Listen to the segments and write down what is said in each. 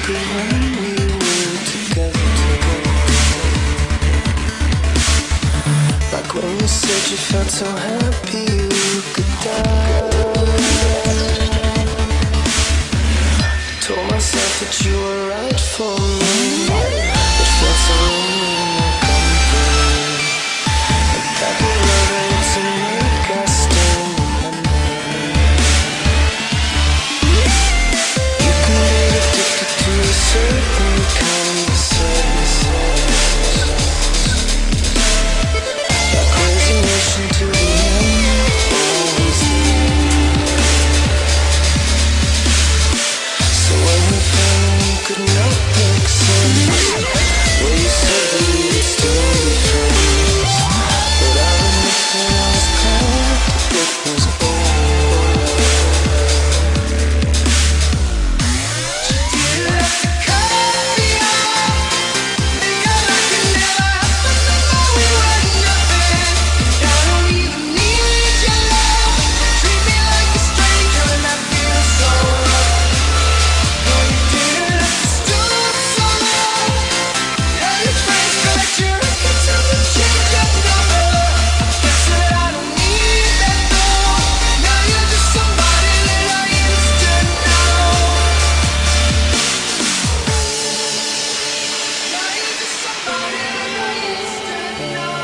good when we were together. Like when you said you felt so happy you could die. Told myself that you were right for me, but felt so lonely in your company. The type of love that lets you make us still remember. You can get addicted to a certain kind of sadness, like resignation to the end, always there. So when we finally could not make sense, well, you said that we would still be friends, but I admit that I was glad that it was over. You left the coffee on, because I could never help but know we were nothing. I don't even need your love. Treat me like a stranger and I feel so wrong. No, you didn't have to stoop so low. Now your friends collect your records and they change your number. Guess that I don't need that though. Now you're just somebody that I used to know. Now you're just somebody that I used to know.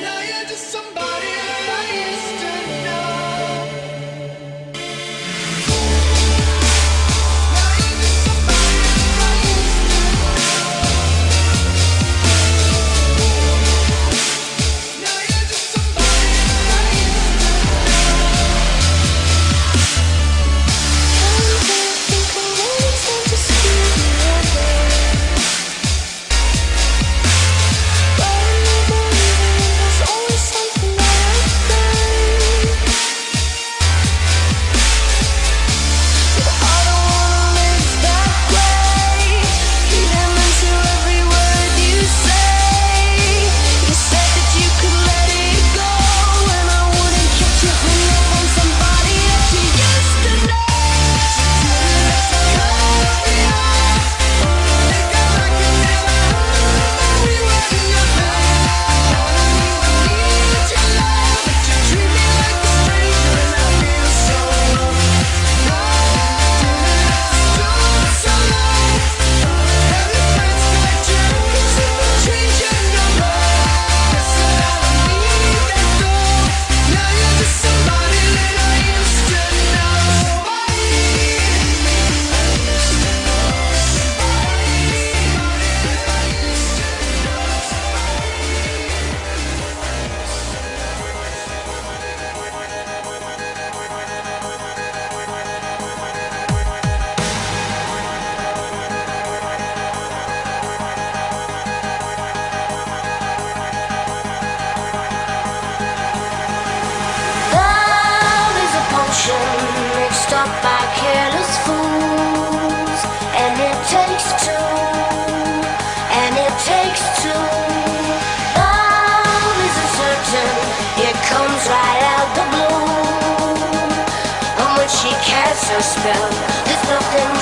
Now you're just somebody that I used to know. Now you're just somebody that I used to know. Now you're just somebody that I used to Love is a potion mixed up by careless fools, and it takes two, and it takes two. Love is uncertain, it comes right out the blue, and when she casts her spell, there's nothing